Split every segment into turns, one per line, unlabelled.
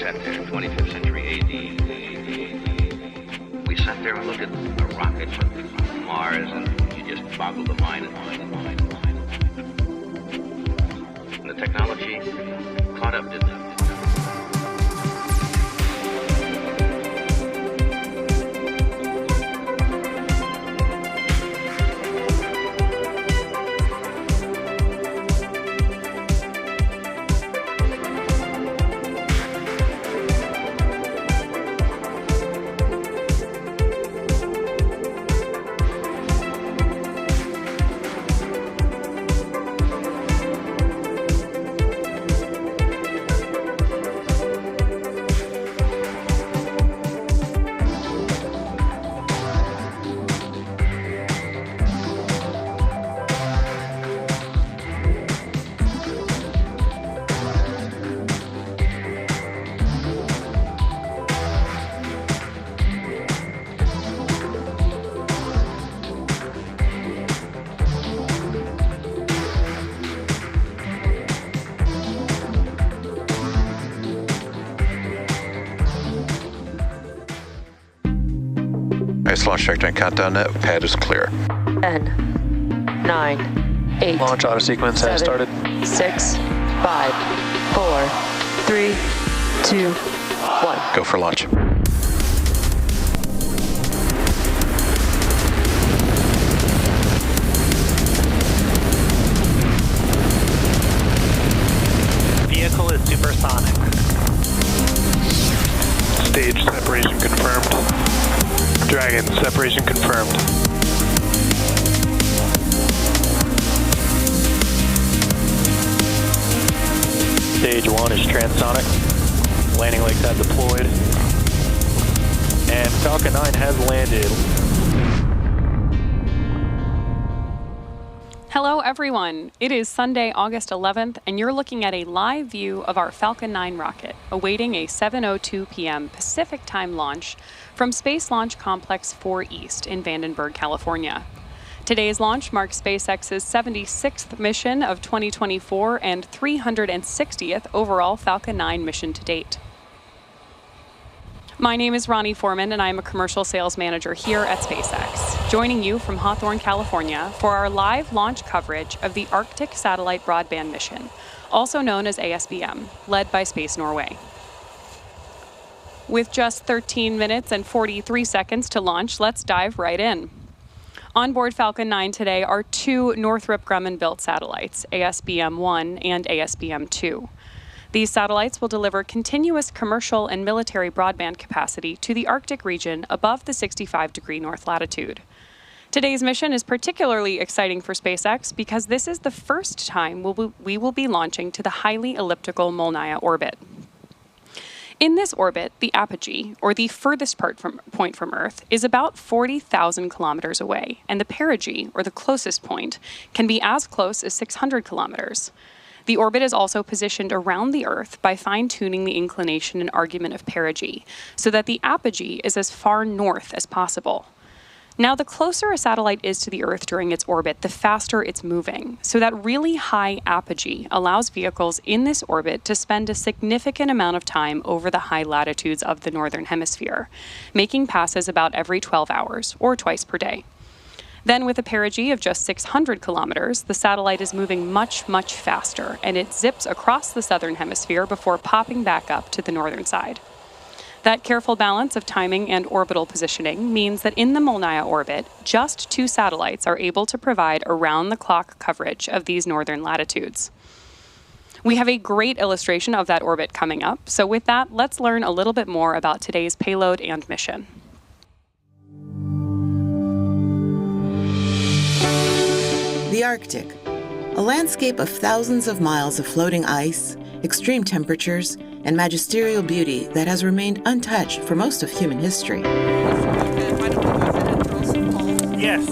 sat there, 25th century AD. We sat there and looked at a rocket from Mars, and you just boggled the mind and mind and mind and mind. And the technology caught up, didn't it?
Launch trajectory and countdown net. Pad is clear.
10, 9, 8.
Launch auto sequence has started.
6, 5, 4, 3, 2, 1.
Go for launch.
Vehicle is supersonic. Stage separation confirmed. Dragon, separation confirmed. Stage 1 is transonic. Landing legs have deployed. And Falcon 9 has landed.
Hello everyone, it is Sunday, August 11th, and you're looking at a live view of our Falcon 9 rocket, awaiting a 7:02 p.m. Pacific time launch from Space Launch Complex 4 East in Vandenberg, California. Today's launch marks SpaceX's 76th mission of 2024 and 360th overall Falcon 9 mission to date. My name is Ronnie Foreman, and I'm a commercial sales manager here at SpaceX, joining you from Hawthorne, California, for our live launch coverage of the Arctic Satellite Broadband Mission, also known as ASBM, led by Space Norway. With just 13 minutes and 43 seconds to launch, let's dive right in. On board Falcon 9 today are two Northrop Grumman-built satellites, ASBM-1 and ASBM-2. These satellites will deliver continuous commercial and military broadband capacity to the Arctic region above the 65-degree north latitude. Today's mission is particularly exciting for SpaceX because this is the first time we will be launching to the highly elliptical Molniya orbit. In this orbit, the apogee, or the furthest point from Earth, is about 40,000 kilometers away, and the perigee, or the closest point, can be as close as 600 kilometers. The orbit is also positioned around the Earth by fine-tuning the inclination and argument of perigee, so that the apogee is as far north as possible. Now, the closer a satellite is to the Earth during its orbit, the faster it's moving. So that really high apogee allows vehicles in this orbit to spend a significant amount of time over the high latitudes of the Northern Hemisphere, making passes about every 12 hours, or twice per day. Then, with a perigee of just 600 kilometers, the satellite is moving much, much faster, and it zips across the Southern Hemisphere before popping back up to the northern side. That careful balance of timing and orbital positioning means that in the Molniya orbit, just two satellites are able to provide around-the-clock coverage of these northern latitudes. We have a great illustration of that orbit coming up, so with that, let's learn a little bit more about today's payload and mission.
The Arctic, a landscape of thousands of miles of floating ice, extreme temperatures, and magisterial beauty that has remained untouched for most of human history.
Yes.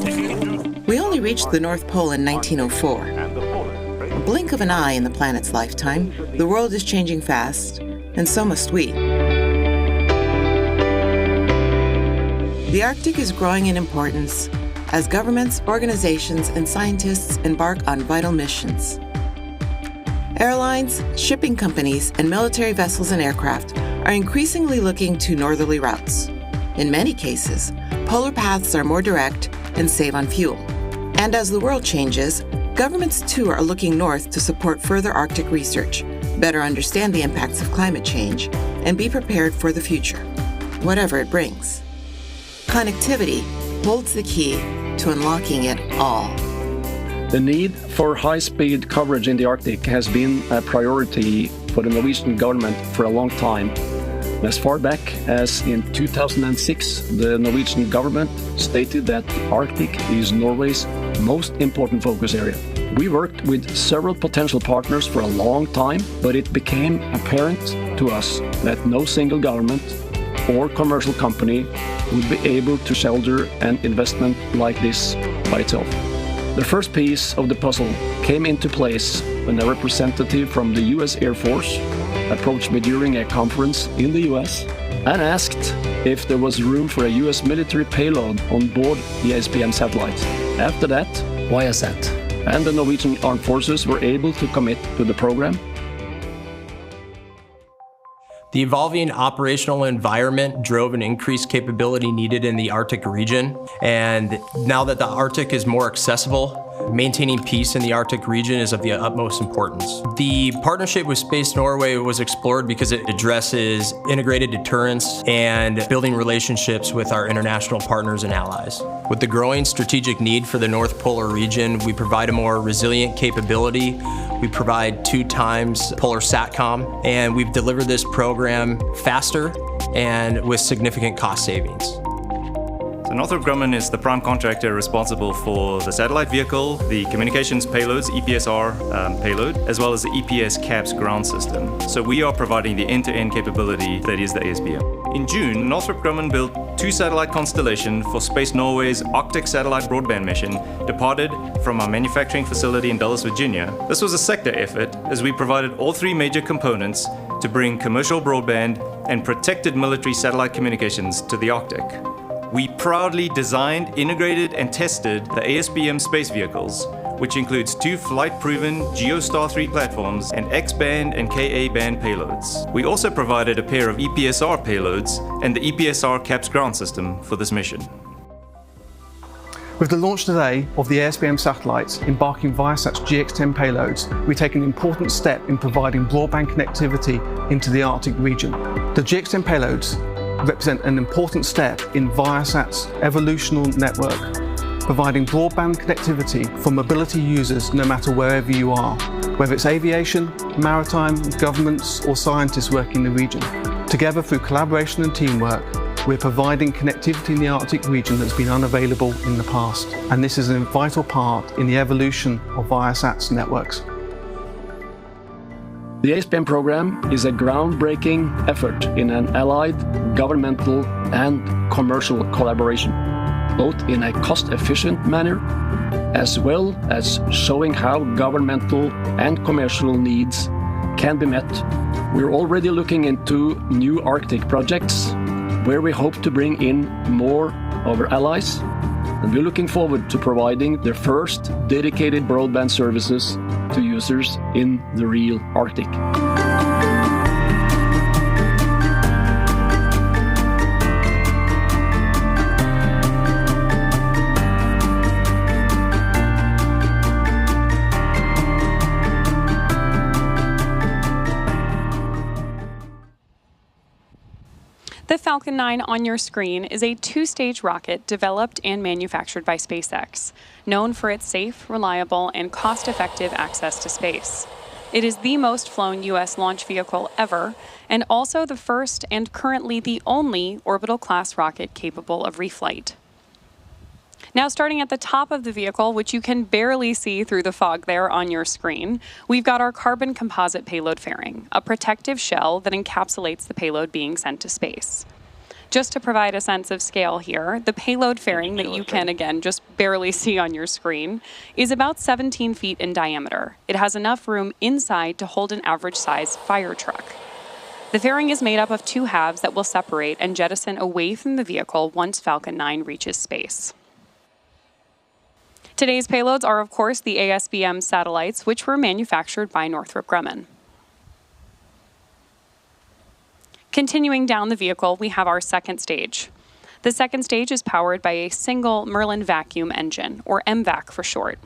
We only reached the North Pole in 1904. A blink of an eye in the planet's lifetime, the world is changing fast, and so must we. The Arctic is growing in importance as governments, organizations, and scientists embark on vital missions. Airlines, shipping companies, and military vessels and aircraft are increasingly looking to northerly routes. In many cases, polar paths are more direct and save on fuel. And as the world changes, governments too are looking north to support further Arctic research, better understand the impacts of climate change, and be prepared for the future, whatever it brings. Connectivity holds the key to unlocking it all.
The need for high-speed coverage in the Arctic has been a priority for the Norwegian government for a long time. As far back as in 2006, the Norwegian government stated that the Arctic is Norway's most important focus area. We worked with several potential partners for a long time, but it became apparent to us that no single government or commercial company would be able to shoulder an investment like this by itself. The first piece of the puzzle came into place when a representative from the US Air Force approached me during a conference in the US and asked if there was room for a US military payload on board the ASBM satellite. After that,
why ascent?
And the Norwegian Armed Forces were able to commit to the program.
The evolving operational environment drove an increased capability needed in the Arctic region. And now that the Arctic is more accessible, maintaining peace in the Arctic region is of the utmost importance. The partnership with Space Norway was explored because it addresses integrated deterrence and building relationships with our international partners and allies. With the growing strategic need for the North Polar region, we provide a more resilient capability. We provide 2 times polar SATCOM, and we've delivered this program faster and with significant cost savings.
So Northrop Grumman is the prime contractor responsible for the satellite vehicle, the communications payloads, EPSR payload, as well as the EPS CAPS ground system. So we are providing the end-to-end capability that is the ASBM. In June, Northrop Grumman built 2 satellite constellations for Space Norway's Arctic Satellite Broadband Mission, departed from our manufacturing facility in Dulles, Virginia. This was a sector effort as we provided all 3 major components to bring commercial broadband and protected military satellite communications to the Arctic. We proudly designed, integrated, and tested the ASBM space vehicles, which includes 2 flight-proven GeoStar 3 platforms and X-band and Ka-band payloads. We also provided a pair of EPSR payloads and the EPSR CAPS ground system for this mission.
With the launch today of the ASBM satellites embarking Viasat's GX-10 payloads, we take an important step in providing broadband connectivity into the Arctic region. The GX-10 payloads represent an important step in Viasat's evolutional network, providing broadband connectivity for mobility users no matter wherever you are, whether it's aviation, maritime, governments or scientists working in the region. Together through collaboration and teamwork, we're providing connectivity in the Arctic region that's been unavailable in the past, and this is a vital part in the evolution of Viasat's networks.
The ASBM program is a groundbreaking effort in an allied, governmental and commercial collaboration, both in a cost-efficient manner as well as showing how governmental and commercial needs can be met. We're already looking into new Arctic projects where we hope to bring in more of our allies, and we're looking forward to providing the first dedicated broadband services to users in the real Arctic.
The Falcon 9 on your screen is a 2-stage rocket developed and manufactured by SpaceX, known for its safe, reliable, and cost-effective access to space. It is the most flown U.S. launch vehicle ever, and also the first and currently the only orbital-class rocket capable of reflight. Now, starting at the top of the vehicle, which you can barely see through the fog there on your screen, we've got our carbon composite payload fairing, a protective shell that encapsulates the payload being sent to space. Just to provide a sense of scale here, the payload fairing that you can, again, just barely see on your screen is about 17 feet in diameter. It has enough room inside to hold an average-sized fire truck. The fairing is made up of 2 halves that will separate and jettison away from the vehicle once Falcon 9 reaches space. Today's payloads are, of course, the ASBM satellites, which were manufactured by Northrop Grumman. Continuing down the vehicle, we have our second stage. The second stage is powered by a single Merlin vacuum engine, or MVAC for short.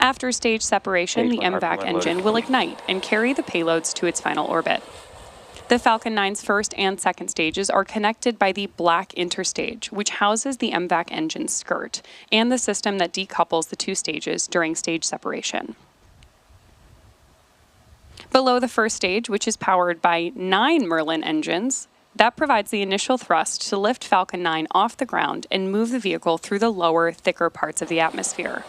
After stage separation, the MVAC engine will ignite and carry the payloads to its final orbit. The Falcon 9's first and second stages are connected by the black interstage, which houses the MVAC engine's skirt and the system that decouples the two stages during stage separation. Below the first stage, which is powered by 9 Merlin engines, that provides the initial thrust to lift Falcon 9 off the ground and move the vehicle through the lower, thicker parts of the atmosphere.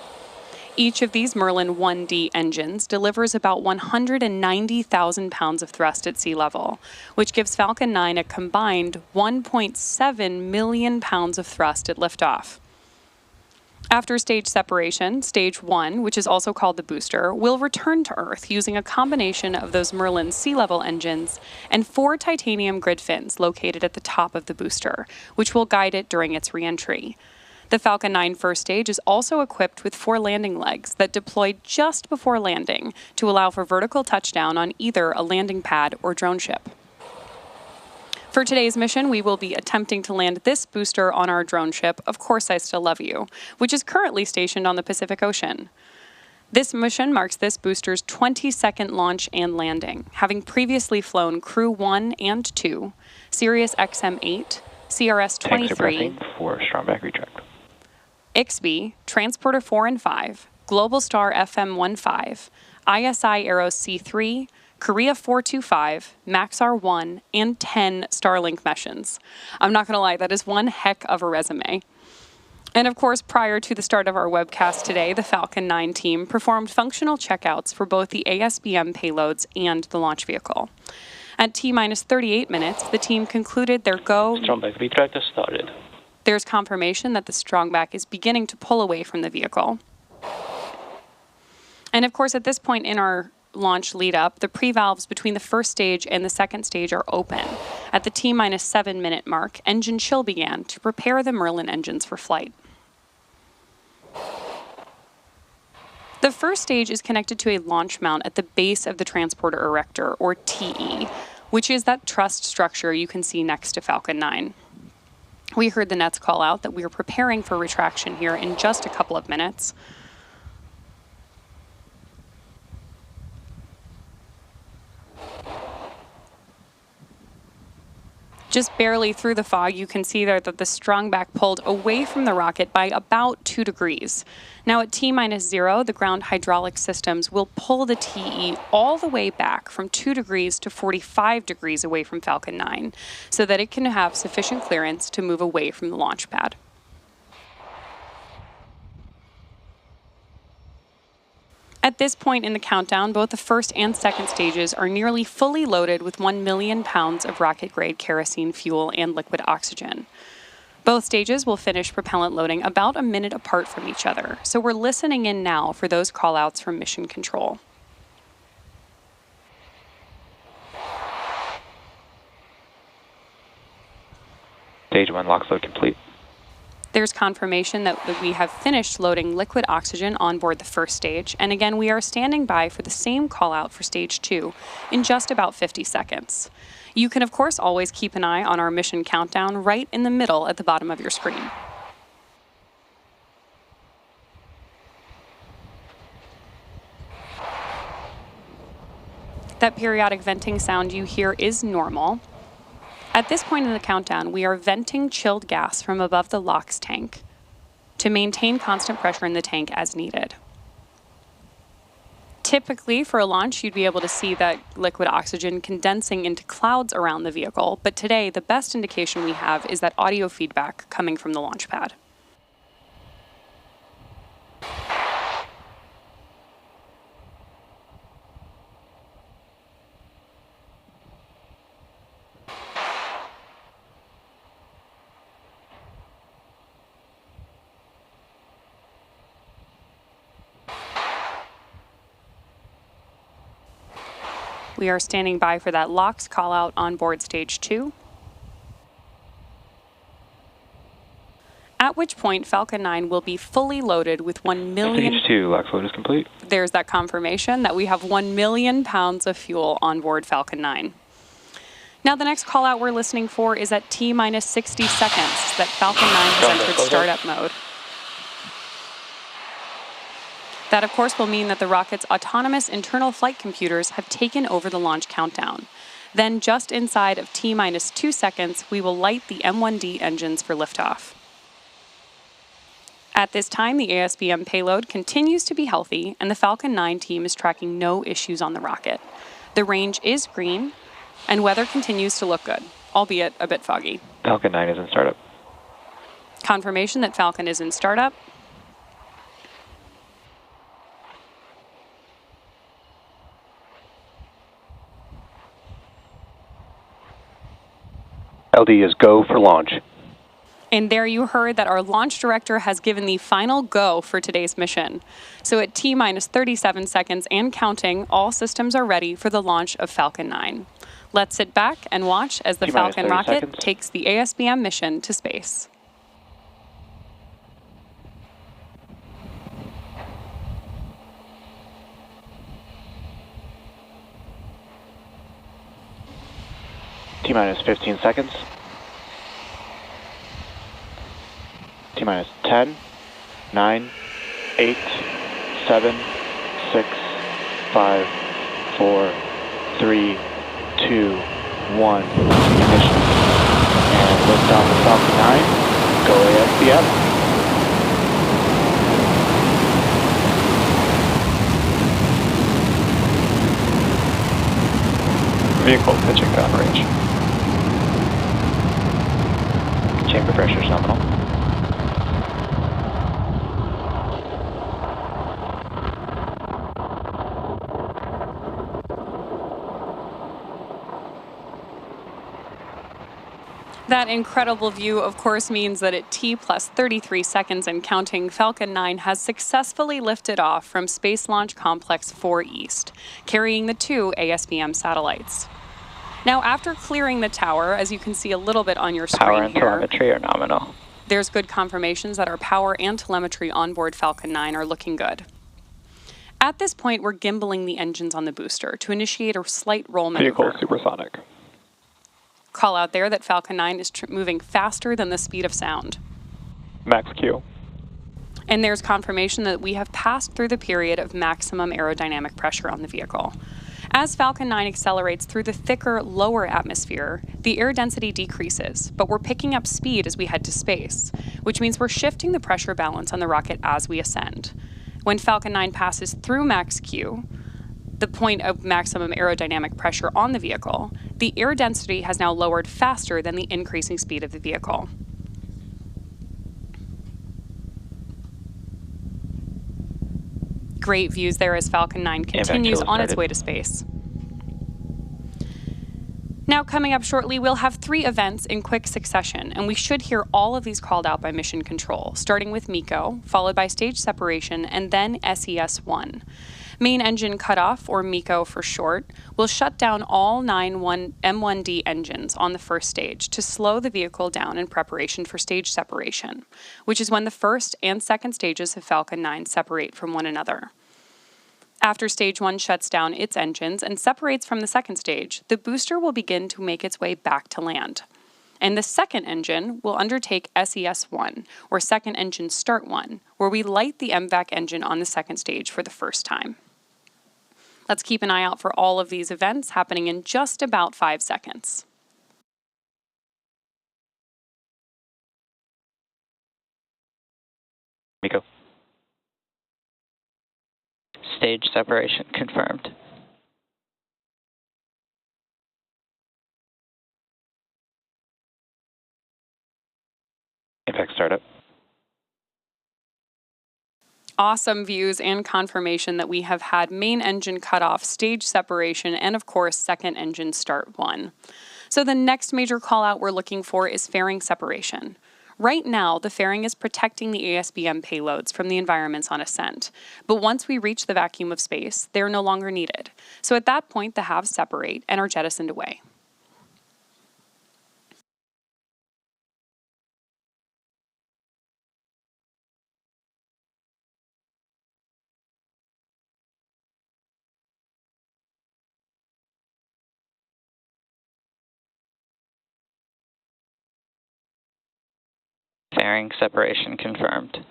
Each of these Merlin 1D engines delivers about 190,000 pounds of thrust at sea level, which gives Falcon 9 a combined 1.7 million pounds of thrust at liftoff. After stage separation, stage 1, which is also called the booster, will return to Earth using a combination of those Merlin sea-level engines and 4 titanium grid fins located at the top of the booster, which will guide it during its re-entry. The Falcon 9 first stage is also equipped with 4 landing legs that deploy just before landing to allow for vertical touchdown on either a landing pad or drone ship. For today's mission, we will be attempting to land this booster on our drone ship, Of Course I Still Love You, which is currently stationed on the Pacific Ocean. This mission marks this booster's 22nd launch and landing, having previously flown Crew 1 and 2, Sirius XM-8, CRS-23,
for strong back retract.
IXB, Transporter 4 and 5, Global Star FM-15, ISI Aero C3, Korea 425, Maxar 1, and 10 Starlink missions. I'm not going to lie, that is one heck of a resume. And of course, prior to the start of our webcast today, the Falcon 9 team performed functional checkouts for both the ASBM payloads and the launch vehicle. At T-minus 38 minutes, the team concluded their go.
Strong back retract has started.
There's confirmation that the strongback is beginning to pull away from the vehicle. And of course, at this point in our launch lead up, the pre-valves between the first stage and the second stage are open. At the T-minus 7 minute mark, engine chill began to prepare the Merlin engines for flight. The first stage is connected to a launch mount at the base of the transporter erector, or TE, which is that truss structure you can see next to Falcon 9. We heard the nets call out that we are preparing for retraction here in just a couple of minutes. Just barely through the fog, you can see there that the strongback pulled away from the rocket by about 2 degrees. Now at T-minus 0, the ground hydraulic systems will pull the TE all the way back from 2 degrees to 45 degrees away from Falcon 9, so that it can have sufficient clearance to move away from the launch pad. At this point in the countdown, both the first and second stages are nearly fully loaded with 1 million pounds of rocket-grade kerosene fuel and liquid oxygen. Both stages will finish propellant loading about a minute apart from each other, so we're listening in now for those callouts from Mission Control.
Stage 1 LOX load complete.
There's confirmation that we have finished loading liquid oxygen on board the first stage, and again, we are standing by for the same call out for stage 2 in just about 50 seconds. You can, of course, always keep an eye on our mission countdown right in the middle at the bottom of your screen. That periodic venting sound you hear is normal. At this point in the countdown, we are venting chilled gas from above the LOX tank to maintain constant pressure in the tank as needed. Typically, for a launch, you'd be able to see that liquid oxygen condensing into clouds around the vehicle, but today, the best indication we have is that audio feedback coming from the launch pad. We are standing by for that LOX call out on board stage 2. at which point Falcon 9 will be fully loaded with 1 million...
Stage 2, LOX load is complete.
There's that confirmation that we have 1 million pounds of fuel on board Falcon 9. Now, the next call out we're listening for is at T-minus 60 seconds that Falcon 9 has entered startup mode. That, of course, will mean that the rocket's autonomous internal flight computers have taken over the launch countdown. Then, just inside of T-minus 2 seconds, we will light the M1D engines for liftoff. At this time, the ASBM payload continues to be healthy, and the Falcon 9 team is tracking no issues on the rocket. The range is green, and weather continues to look good, albeit a bit foggy.
Falcon 9 is in startup.
Confirmation that Falcon is in startup.
LD is go for launch.
And there you heard that our launch director has given the final go for today's mission. So at T-minus 37 seconds and counting, all systems are ready for the launch of Falcon 9. Let's sit back and watch as the Falcon rocket takes the ASBM mission to space.
T-minus 15 seconds. T-minus 10, 9, 8, 7, 6, 5, 4, 3, 2, 1. Ignition. And liftoff of Falcon 9. Go ASBM.
Vehicle pitching downrange.
Chamber pressure is nominal.
That incredible view, of course, means that at T plus 33 seconds and counting, Falcon 9 has successfully lifted off from Space Launch Complex 4 East, carrying the 2 ASBM satellites. Now, after clearing the tower, as you can see a little bit on your screen
Power and
here,
telemetry are nominal.
there's good confirmations that our power and telemetry on board Falcon 9 are looking good. At this point, we're gimbaling the engines on the booster to initiate a slight roll maneuver.
Vehicle supersonic.
Call out there that Falcon 9 is moving faster than the speed of sound.
Max Q.
And there's confirmation that we have passed through the period of maximum aerodynamic pressure on the vehicle. As Falcon 9 accelerates through the thicker, lower atmosphere, the air density decreases, but we're picking up speed as we head to space, which means we're shifting the pressure balance on the rocket as we ascend. When Falcon 9 passes through max Q, the point of maximum aerodynamic pressure on the vehicle, the air density has now lowered faster than the increasing speed of the vehicle. Great views there as Falcon 9 continues on its way to space. Now, coming up shortly, we'll have 3 events in quick succession, and we should hear all of these called out by Mission Control, starting with MECO, followed by stage separation, and then SES-1. Main engine cutoff, or MECO for short, will shut down all 9 M1D engines on the first stage to slow the vehicle down in preparation for stage separation, which is when the first and second stages of Falcon 9 separate from one another. After stage 1 shuts down its engines and separates from the second stage, the booster will begin to make its way back to land. And the second engine will undertake SES-1, or Second Engine Start 1, where we light the MVAC engine on the second stage for the first time. Let's keep an eye out for all of these events happening in just about 5 seconds.
MECO. Stage separation confirmed. Impact startup.
Awesome views and confirmation that we have had main engine cutoff, stage separation, and of course, second engine start 1. So the next major call out we're looking for is fairing separation. Right now, the fairing is protecting the ASBM payloads from the environments on ascent. But once we reach the vacuum of space, they're no longer needed. So at that point, the halves separate and are jettisoned away.
fairing separation confirmed.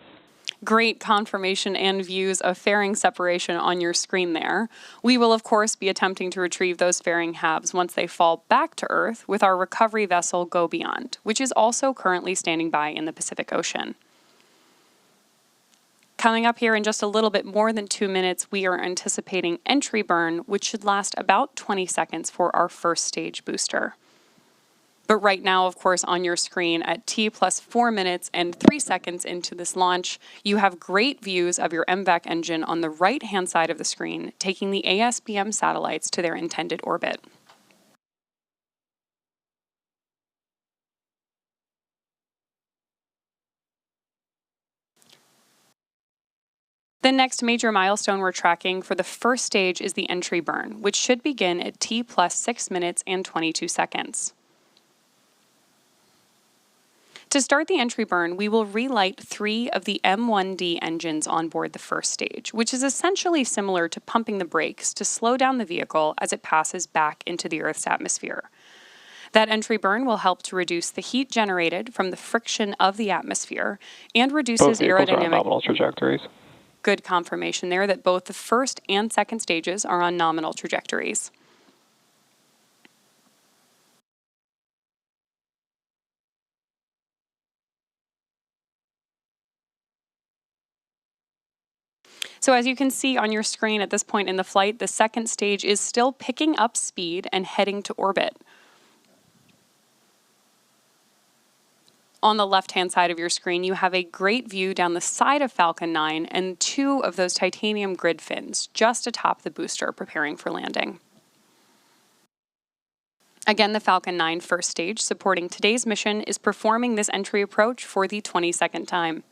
Great confirmation and views of fairing separation on your screen there. We will, of course, be attempting to retrieve those fairing halves once they fall back to Earth with our recovery vessel Go Beyond, which is also currently standing by in the Pacific Ocean. Coming up here in just a little bit more than 2 minutes, we are anticipating entry burn, which should last about 20 seconds for our first stage booster. But right now, of course, on your screen at T plus 4 minutes and 3 seconds into this launch, you have great views of your MVAC engine on the right-hand side of the screen, taking the ASBM satellites to their intended orbit. The next major milestone we're tracking for the first stage is the entry burn, which should begin at T plus 6 minutes and 22 seconds. To start the entry burn, we will relight 3 of the M1D engines on board the first stage, which is essentially similar to pumping the brakes to slow down the vehicle as it passes back into the Earth's atmosphere. That entry burn will help to reduce the heat generated from the friction of the atmosphere and reduces aerodynamic
nominal trajectories.
Good confirmation there that both the first and second stages are on nominal trajectories. So as you can see on your screen at this point in the flight, the second stage is still picking up speed and heading to orbit. On the left-hand side of your screen, you have a great view down the side of Falcon 9 and 2 of those titanium grid fins just atop the booster preparing for landing. Again, the Falcon 9 first stage supporting today's mission is performing this entry approach for the 22nd time.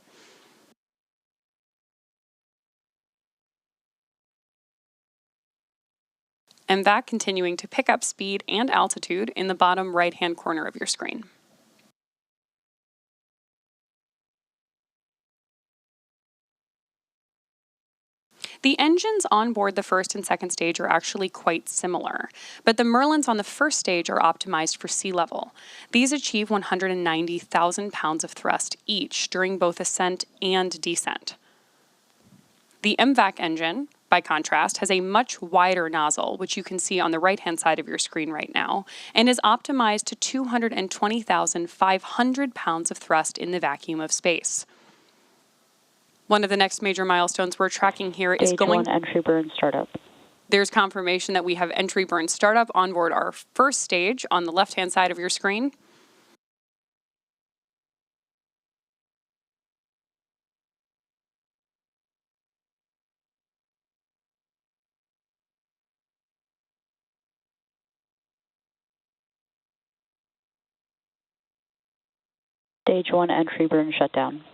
MVAC continuing to pick up speed and altitude in the bottom right-hand corner of your screen. The engines on board the first and second stage are actually quite similar, but the Merlins on the first stage are optimized for sea level. These achieve 190,000 pounds of thrust each during both ascent and descent. The MVAC engine, by contrast, has a much wider nozzle, which you can see on the right-hand side of your screen right now, and is optimized to 220,500 pounds of thrust in the vacuum of space. One of the next major milestones we're tracking here is going...
Stage 1 entry burn startup.
There's confirmation that we have entry burn startup on board our first stage on the left-hand side of your screen.
Stage 1 entry burn shutdown.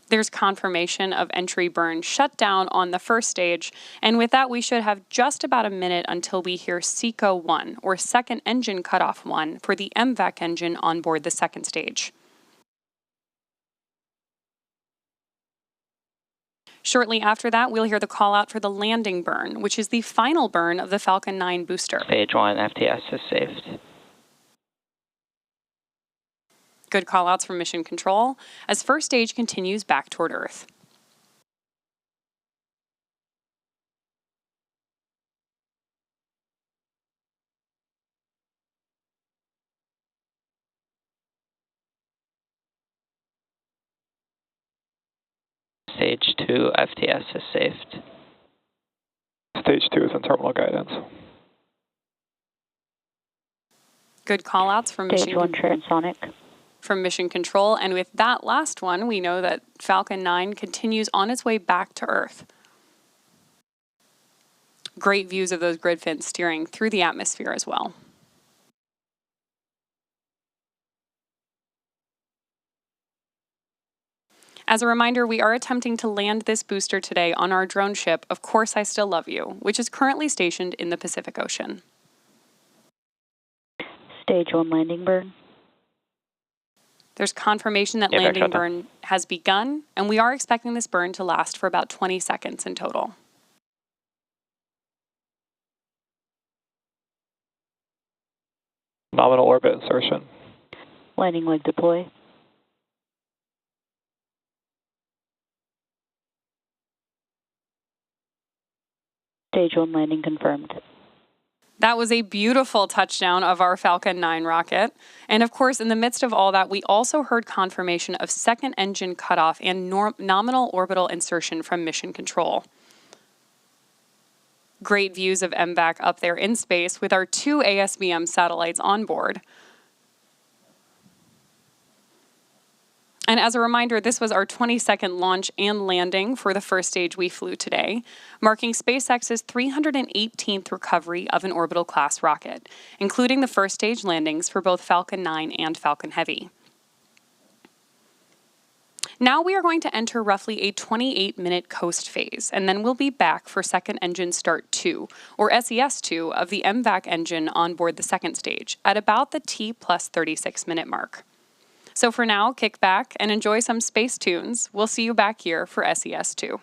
There's confirmation of entry burn shutdown on the first stage, and with that we should have just about a minute until we hear SECO 1, or second engine cutoff 1, for the MVAC engine on board the second stage. Shortly after that, we'll hear the call out for the landing burn, which is the final burn of the Falcon 9 booster.
Stage 1 FTS is saved.
Good callouts from Mission Control as first stage continues back toward Earth.
Stage 2 FTS is saved.
Stage 2 is in terminal guidance.
Good callouts from
Stage 1 transonic.
From Mission Control, and with that last one, we know that Falcon 9 continues on its way back to Earth. Great views of those grid fins steering through the atmosphere as well. As a reminder, we are attempting to land this booster today on our drone ship, Of Course I Still Love You, which is currently stationed in the Pacific Ocean.
Stage 1 landing burn.
There's confirmation that landing burn has begun, and we are expecting this burn to last for about 20 seconds in total.
Nominal orbit insertion.
Landing leg deploy. Stage 1 landing confirmed.
That was a beautiful touchdown of our Falcon 9 rocket. And of course, in the midst of all that, we also heard confirmation of second engine cutoff and nominal orbital insertion from mission control. Great views of MVAC up there in space with our 2 ASBM satellites on board. And as a reminder, this was our 22nd launch and landing for the first stage we flew today, marking SpaceX's 318th recovery of an orbital class rocket, including the first stage landings for both Falcon 9 and Falcon Heavy. Now we are going to enter roughly a 28-minute coast phase, and then we'll be back for second engine start 2, or SES2, of the MVAC engine on board the second stage at about the T plus 36-minute mark. So for now, kick back and enjoy some space tunes. We'll see you back here for SES2.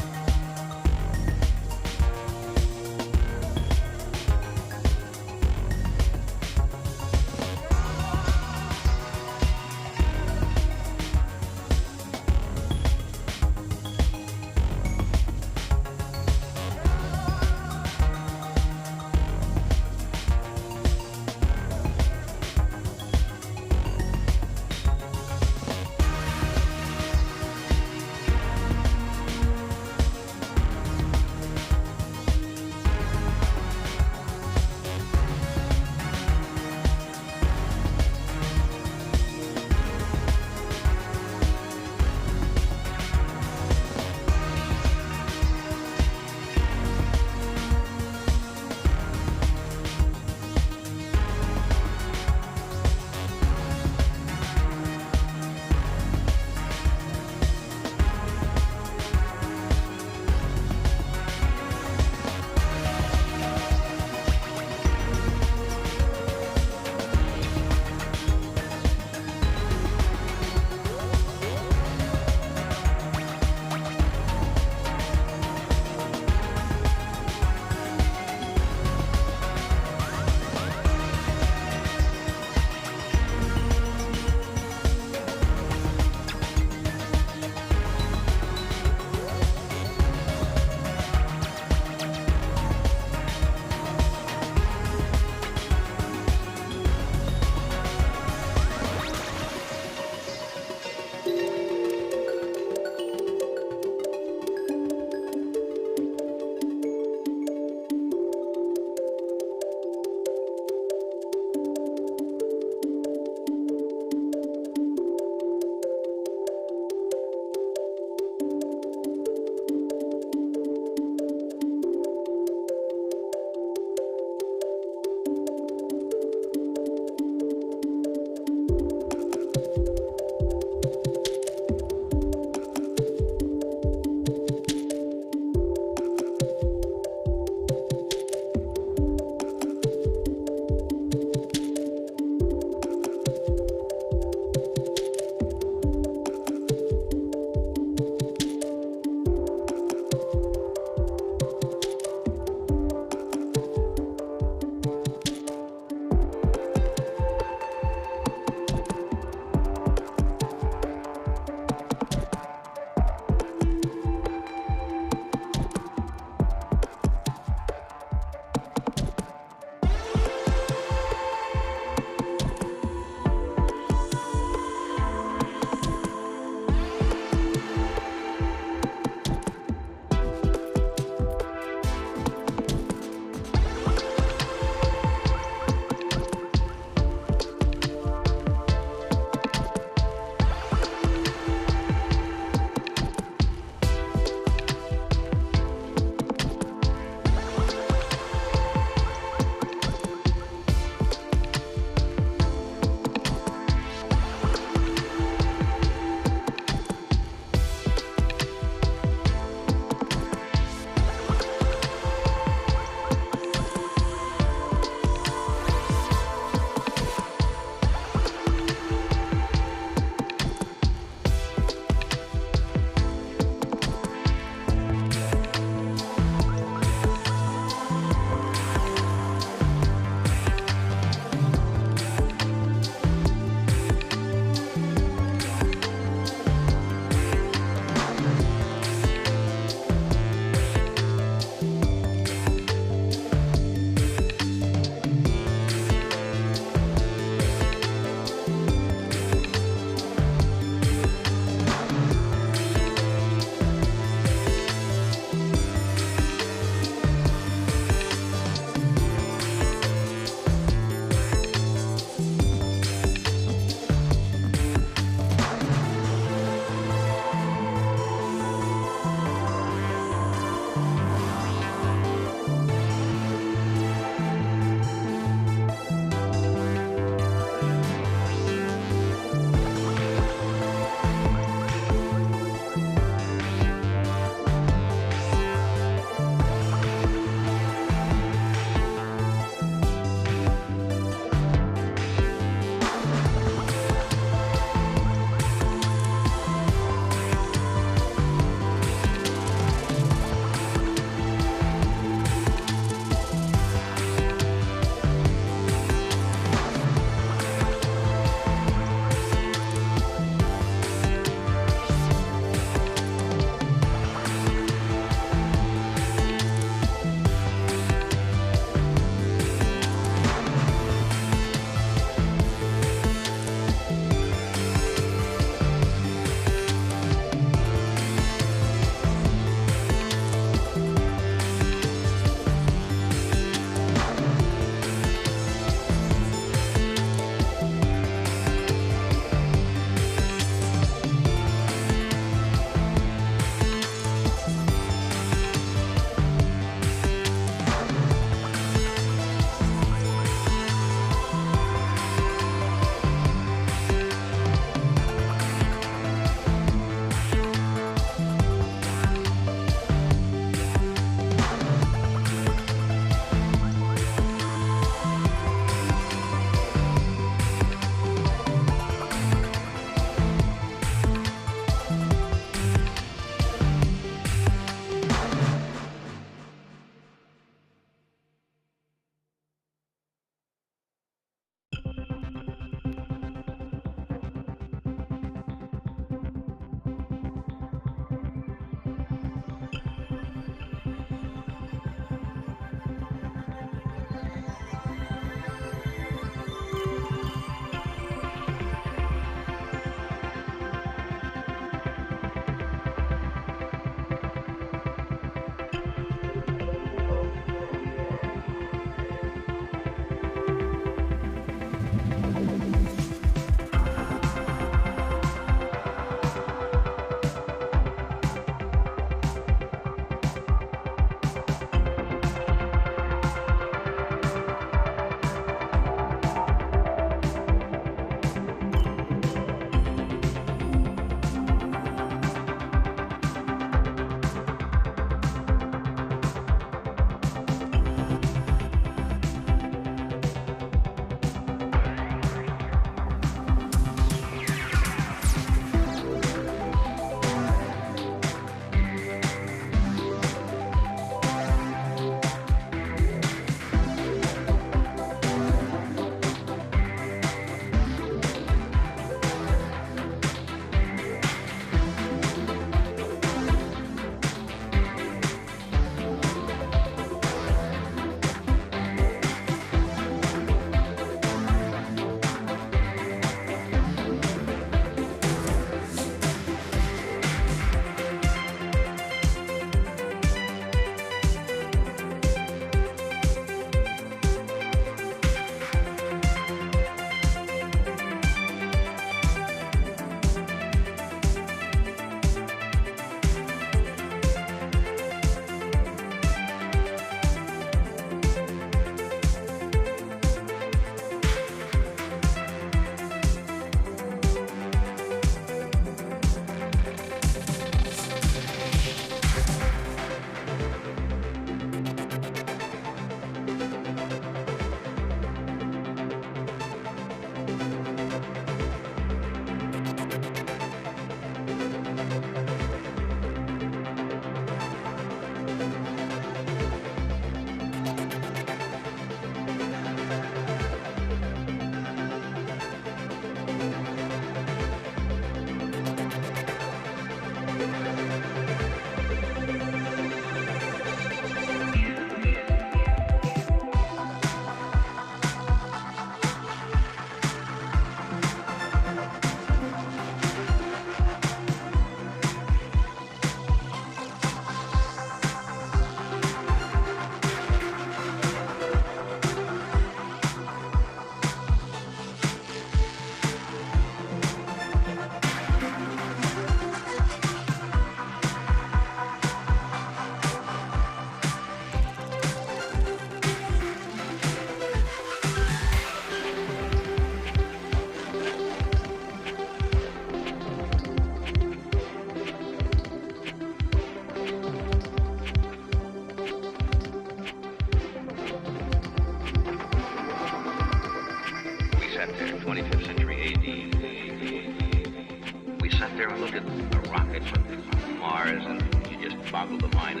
look at a rocket from Mars and you just boggle the mind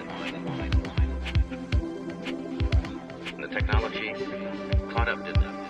and the technology caught up, didn't it?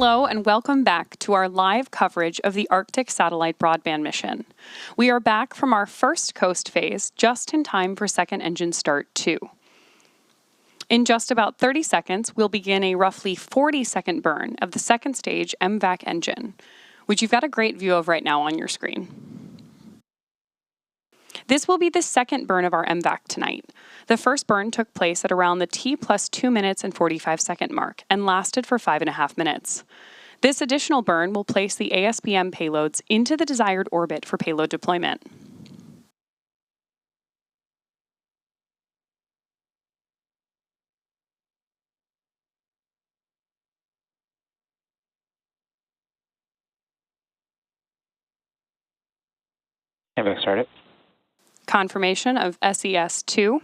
Hello and welcome back to our live coverage of the Arctic Satellite Broadband Mission. We are back from our first coast phase just in time for second engine start 2. In just about 30 seconds, we'll begin a roughly 40-second burn of the second stage MVAC engine, which you've got a great view of right now on your screen. This will be the second burn of our MVAC tonight. The first burn took place at around the T plus 2 minutes and 45 second mark and lasted for 5.5 minutes. This additional burn will place the ASBM payloads into the desired orbit for payload deployment.
MVAC started.
Confirmation of SES-2.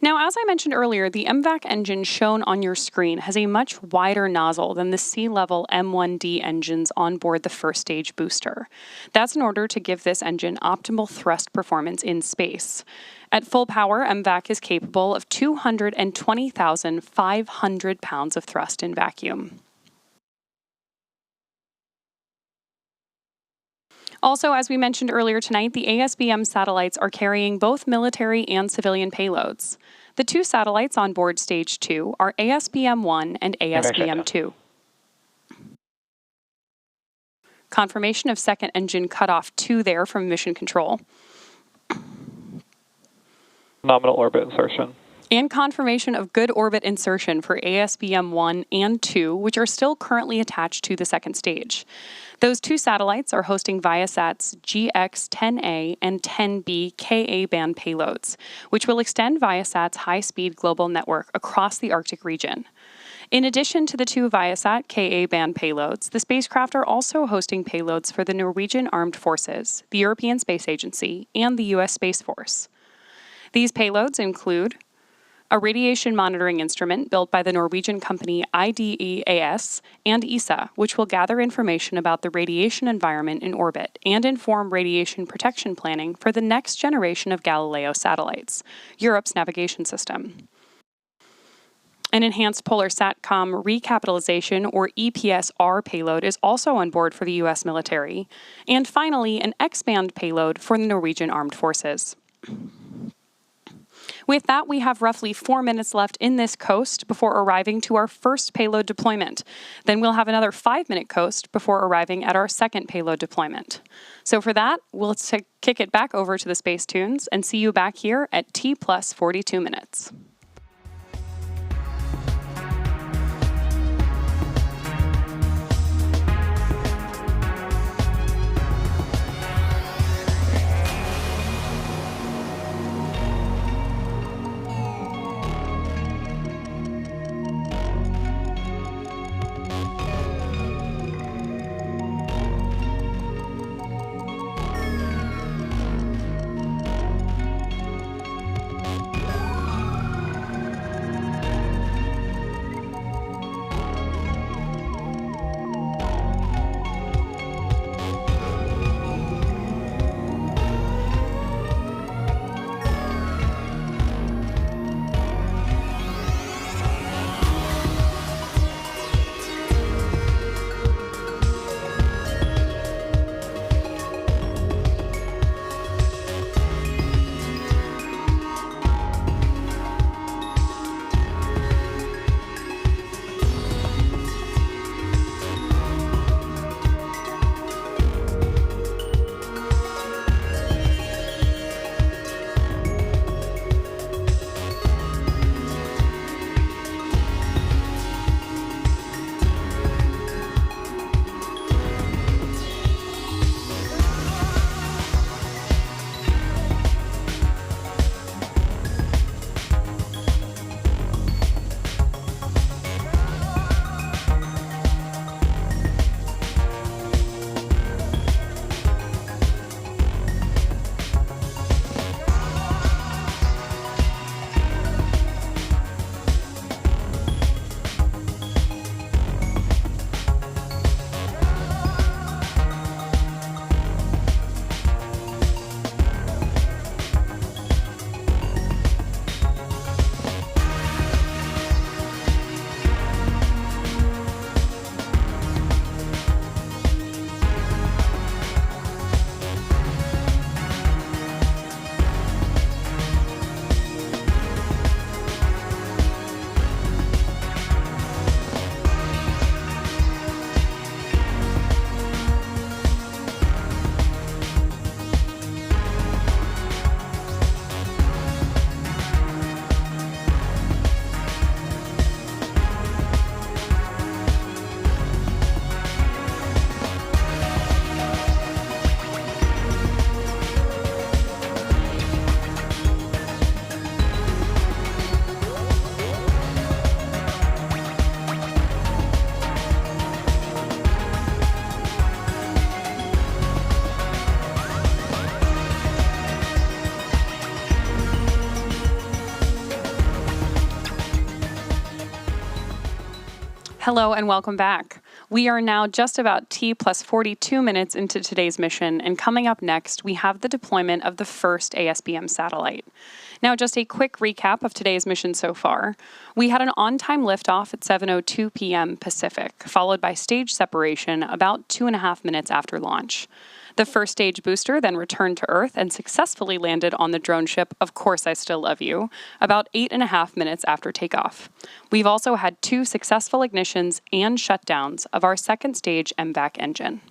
Now, as I mentioned earlier, the MVAC engine shown on your screen has a much wider nozzle than the sea-level M1D engines on board the first stage booster. That's in order to give this engine optimal thrust performance in space. At full power, MVAC is capable of 220,500 pounds of thrust in vacuum. Also, as we mentioned earlier tonight, the ASBM satellites are carrying both military and civilian payloads. The two satellites on board Stage 2 are ASBM-1 and ASBM-2. Confirmation of second engine cutoff 2 there from Mission Control.
Nominal orbit insertion.
And confirmation of good orbit insertion for ASBM-1 and 2, which are still currently attached to the second stage. Those two satellites are hosting Viasat's GX-10A and 10B Ka-band payloads, which will extend Viasat's high-speed global network across the Arctic region. In addition to the two Viasat Ka-band payloads, the spacecraft are also hosting payloads for the Norwegian Armed Forces, the European Space Agency, and the U.S. Space Force. These payloads include a radiation monitoring instrument built by the Norwegian company IDEAS and ESA, which will gather information about the radiation environment in orbit and inform radiation protection planning for the next generation of Galileo satellites, Europe's navigation system. An enhanced polar SATCOM recapitalization or EPSR payload is also on board for the U.S. military. And finally, an X-band payload for the Norwegian Armed Forces. With that, we have roughly 4 minutes left in this coast before arriving to our first payload deployment. Then we'll have another 5-minute coast before arriving at our second payload deployment. So for that, we'll kick it back over to the Space Tunes and see you back here at T plus 42 minutes. Hello and welcome back. We are now just about T plus 42 minutes into today's mission, and coming up next, we have the deployment of the first ASBM satellite. Now, just a quick recap of today's mission so far. We had an on-time liftoff at 7:02 p.m. Pacific, followed by stage separation about 2.5 minutes after launch. The first stage booster then returned to Earth and successfully landed on the drone ship Of Course I Still Love You, about 8.5 minutes after takeoff. We've also had 2 successful ignitions and shutdowns of our second stage MVAC engine.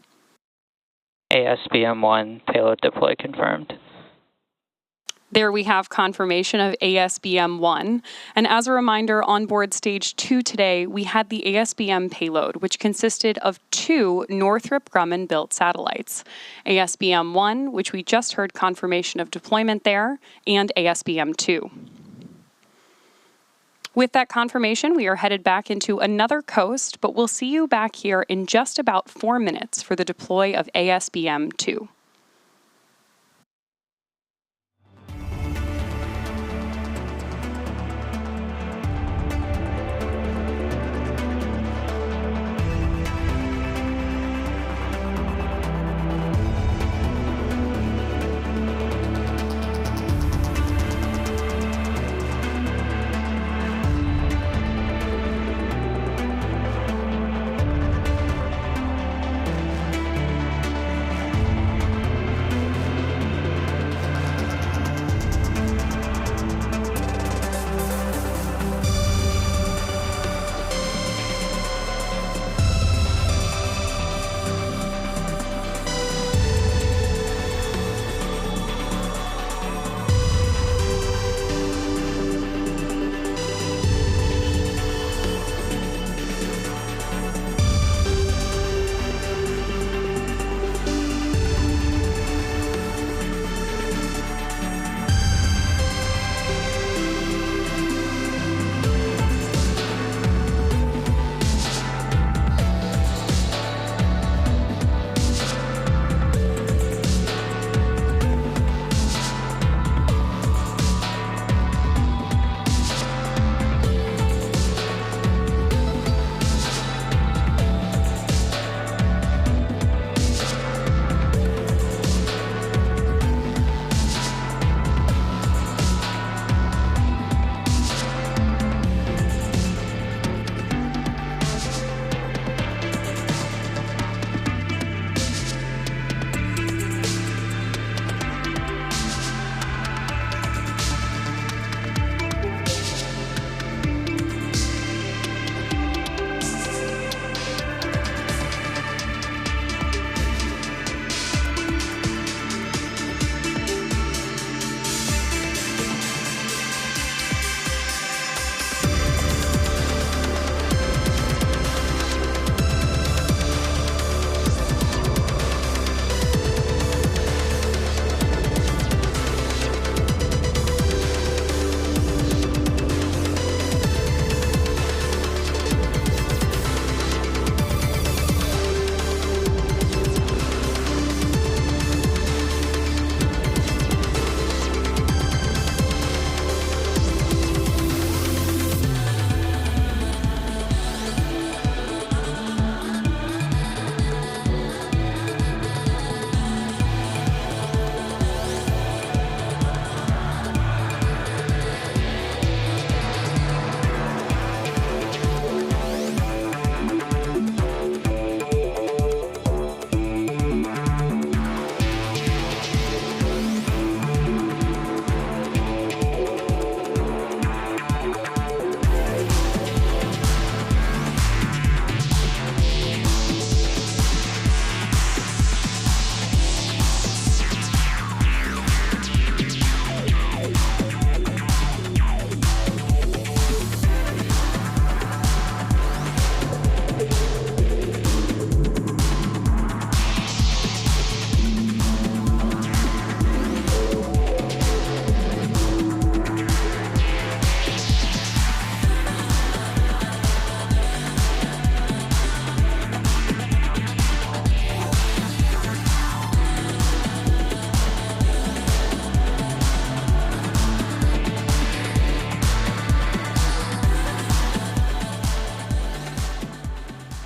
ASBM-1 payload deploy confirmed.
There we have confirmation of ASBM-1. And as a reminder, on board Stage 2 today, we had the ASBM payload, which consisted of 2 Northrop Grumman-built satellites. ASBM-1, which we just heard confirmation of deployment there, and ASBM-2. With that confirmation, we are headed back into another coast, but we'll see you back here in just about 4 minutes for the deploy of ASBM-2.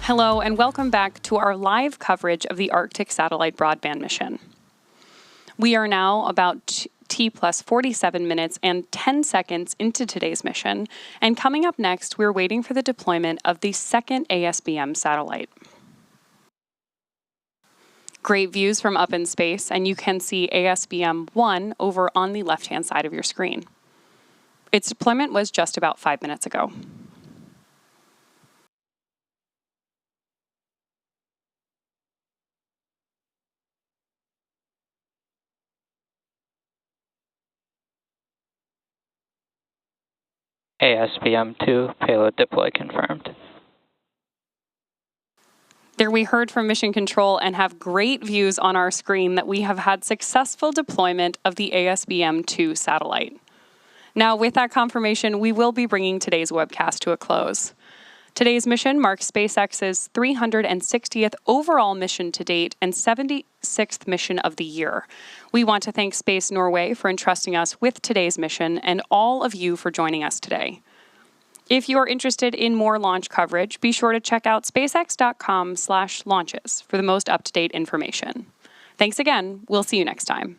Hello and welcome back to our live coverage of the Arctic Satellite Broadband Mission. We are now about T plus 47 minutes and 10 seconds into today's mission, and coming up next, we're waiting for the deployment of the second ASBM satellite. Great views from up in space, and you can see ASBM-1 over on the left-hand side of your screen. Its deployment was just about 5 minutes ago.
ASBM-2 payload deploy confirmed.
There we heard from Mission Control and have great views on our screen that we have had successful deployment of the ASBM-2 satellite. Now, with that confirmation, we will be bringing today's webcast to a close. Today's mission marks SpaceX's 360th overall mission to date and 76th mission of the year. We want to thank Space Norway for entrusting us with today's mission and all of you for joining us today. If you are interested in more launch coverage, be sure to check out spacex.com/launches for the most up-to-date information. Thanks again. We'll see you next time.